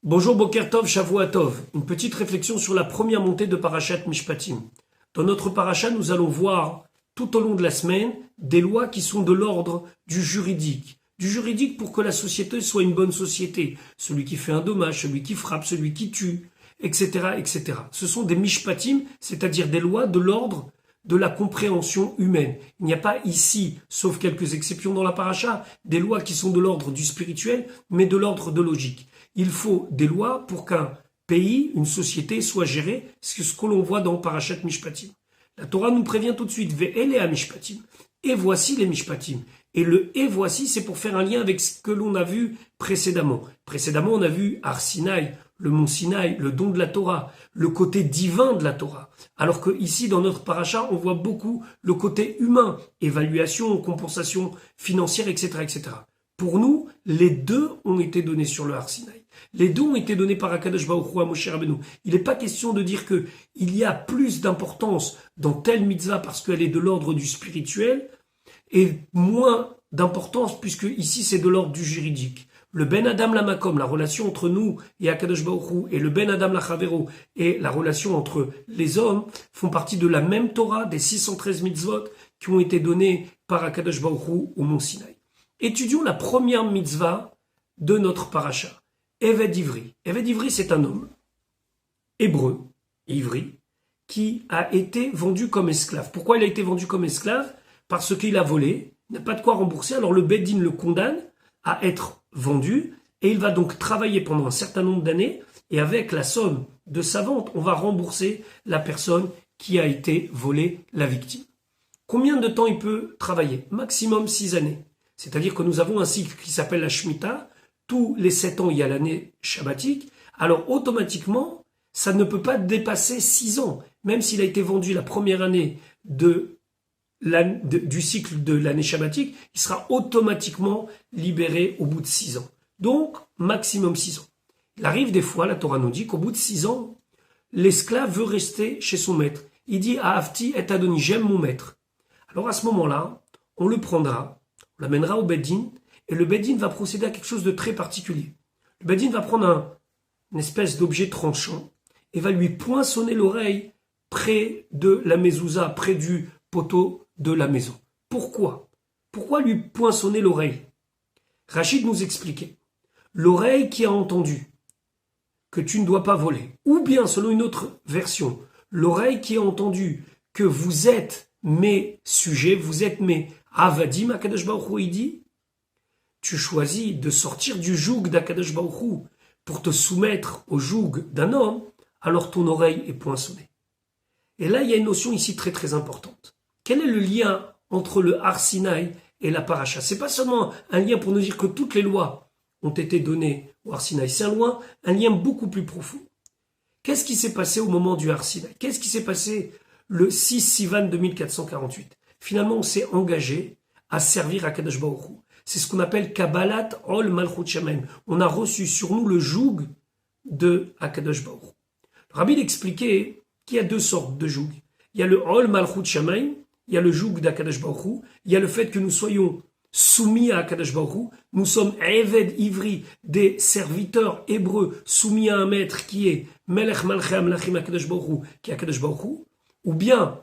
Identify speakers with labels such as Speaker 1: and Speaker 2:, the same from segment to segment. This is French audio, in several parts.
Speaker 1: Bonjour Boker Tov, Shavua Tov. Une petite réflexion sur la première montée de Parashat Mishpatim. Dans notre parasha, nous allons voir tout au long de la semaine des lois qui sont de l'ordre du juridique. Du juridique pour que la société soit une bonne société. Celui qui fait un dommage, celui qui frappe, celui qui tue, etc., etc. Ce sont des Mishpatim, c'est-à-dire des lois de l'ordre de la compréhension humaine. Il n'y a pas ici, sauf quelques exceptions dans la paracha, des lois qui sont de l'ordre du spirituel, mais de l'ordre de logique. Il faut des lois pour qu'un pays, une société soit gérée, c'est ce que l'on voit dans Parashat Mishpatim. La Torah nous prévient tout de suite, Ve'elea Mishpatim. Et voici les Mishpatim. Et le et voici, c'est pour faire un lien avec ce que l'on a vu précédemment. Précédemment, on a vu Har Sinaï, le mont Sinaï, le don de la Torah, le côté divin de la Torah. Alors que ici, dans notre paracha, on voit beaucoup le côté humain, évaluation, compensation financière, etc., etc. Pour nous, les deux ont été donnés sur le Har Sinaï. Les deux ont été donnés par Akadosh Baruch Hu à Moshe Rabbeinu. Il n'est pas question de dire qu'il y a plus d'importance dans telle mitzvah parce qu'elle est de l'ordre du spirituel et moins d'importance puisque ici c'est de l'ordre du juridique. Le Ben Adam la Makom, la relation entre nous et Akadosh Baruch Hu, et le Ben Adam la Chavero, et la relation entre les hommes, font partie de la même Torah des 613 mitzvot qui ont été donnés par Akadosh Baruch Hu au mont Sinaï. Étudions la première mitzvah de notre paracha. Eved Ivri. Eved Ivri, c'est un homme hébreu, ivri, qui a été vendu comme esclave. Pourquoi il a été vendu comme esclave? Parce qu'il a volé, il n'a pas de quoi rembourser, alors le Beddin le condamne à être vendu, et il va donc travailler pendant un certain nombre d'années, et avec la somme de sa vente, on va rembourser la personne qui a été volée, la victime. Combien de temps il peut travailler? Maximum 6 années. C'est-à-dire que nous avons un cycle qui s'appelle la Shemitah. Tous les 7 ans, il y a l'année shabbatique. Alors, automatiquement, ça ne peut pas dépasser 6 ans. Même s'il a été vendu la première année du cycle de l'année shabbatique, il sera automatiquement libéré au bout de 6 ans. Donc, maximum 6 ans. Il arrive des fois, la Torah nous dit qu'au bout de 6 ans, l'esclave veut rester chez son maître. Il dit « Ahavti et Adoni, j'aime mon maître ». Alors, à ce moment-là, on le prendra, on l'amènera au Beddin, et le Beddin va procéder à quelque chose de très particulier. Le Beddin va prendre une espèce d'objet tranchant et va lui poinçonner l'oreille près de la mezouza, près du poteau de la maison. Pourquoi? Pourquoi lui poinçonner l'oreille? Rachid nous expliquait. L'oreille qui a entendu que tu ne dois pas voler, ou bien, selon une autre version, l'oreille qui a entendu que vous êtes mes sujets, vous êtes mes avadim, Akadosh Baruch Hu, il dit, tu choisis de sortir du joug d'Akadosh Baruch Hu pour te soumettre au joug d'un homme, alors ton oreille est poinçonnée. Et là, il y a une notion ici très très importante. Quel est le lien entre le Har Sinaï et la paracha? C'est pas seulement un lien pour nous dire que toutes les lois ont été données au Har Sinaï, c'est un lien beaucoup plus profond. Qu'est-ce qui s'est passé au moment du Har Sinaï? Qu'est-ce qui s'est passé le 6 Sivan 2448? Finalement, on s'est engagé à servir Akadosh Baruch Hu. C'est ce qu'on appelle Kabbalat Ol Malchut Shamayim. On a reçu sur nous le joug de Akadosh Baruch Hu. Le Rabbi expliquait qu'il y a deux sortes de joug. Il y a le Ol Malchut Shamayim, il y a le joug d'Akadosh Baruch Hu, il y a le fait que nous soyons soumis à Akadosh Baruch Hu, nous sommes Eved Ivri, des serviteurs hébreux soumis à un maître qui est Melech Malchei Amlachim Akadosh Baruch Hu, qui est Akadosh Baruch Hu, ou bien,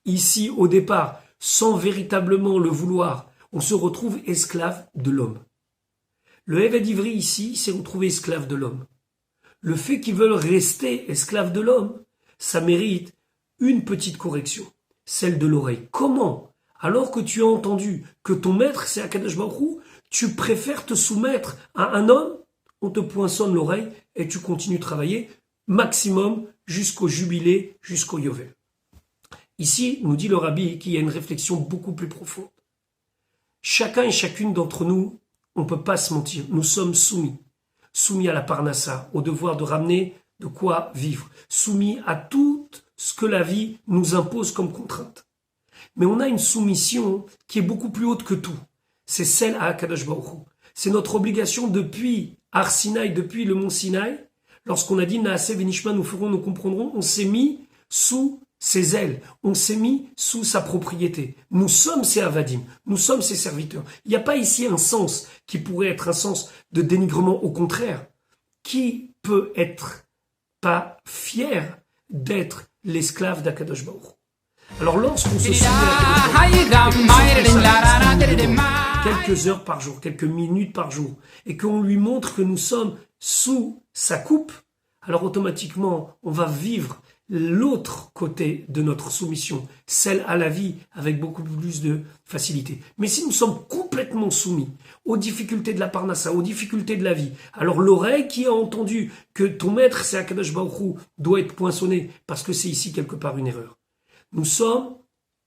Speaker 1: ici au départ, sans véritablement le vouloir, on se retrouve esclave de l'homme. Le Eved Ivri ici s'est retrouvé esclave de l'homme. Le fait qu'ils veulent rester esclaves de l'homme, ça mérite une petite correction, celle de l'oreille. Comment? Alors que tu as entendu que ton maître c'est Akadosh Baruch Hu, tu préfères te soumettre à un homme, on te poinçonne l'oreille et tu continues de travailler maximum jusqu'au jubilé, jusqu'au Yovel. Ici, nous dit le Rabbi qu'il y a une réflexion beaucoup plus profonde. Chacun et chacune d'entre nous, on ne peut pas se mentir, nous sommes soumis à la parnassa, au devoir de ramener de quoi vivre, soumis à tout ce que la vie nous impose comme contrainte. Mais on a une soumission qui est beaucoup plus haute que tout, c'est celle à Akadosh Baruch Hu. C'est notre obligation depuis Har Sinaï, depuis le mont Sinaï, lorsqu'on a dit Naaseh v'nishma, nous ferons, nous comprendrons, on s'est mis sous ses ailes, on s'est mis sous sa propriété. Nous sommes ses avadim, nous sommes ses serviteurs. Il n'y a pas ici un sens qui pourrait être un sens de dénigrement, au contraire. qui peut être pas fier d'être l'esclave d'Akadosh Baruch Hu? Alors lorsqu'on se soumet à quelques heures par jour, quelques minutes par jour, et qu'on lui montre que nous sommes sous sa coupe, alors automatiquement on va vivre l'autre côté de notre soumission, celle à la vie, avec beaucoup plus de facilité. Mais si nous sommes complètement soumis aux difficultés de la parnassa, aux difficultés de la vie, alors l'oreille qui a entendu que ton maître, c'est Akadosh Baruch Hu, doit être poinçonnée, parce que c'est ici quelque part une erreur. Nous sommes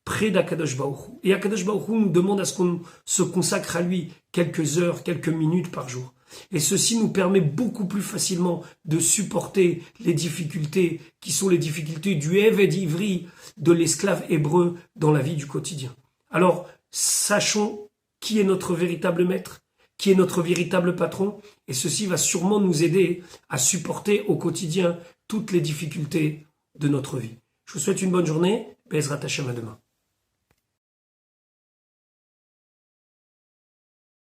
Speaker 1: près d'Akadosh Baruch Hu. Et Akadosh Baruch Hu nous demande à ce qu'on se consacre à lui quelques heures, quelques minutes par jour. Et ceci nous permet beaucoup plus facilement de supporter les difficultés qui sont les difficultés du Eved Ivri, de l'esclave hébreu dans la vie du quotidien. Alors, sachons qui est notre véritable maître, qui est notre véritable patron, et ceci va sûrement nous aider à supporter au quotidien toutes les difficultés de notre vie. Je vous souhaite une bonne journée, Bezrat Hashem à demain.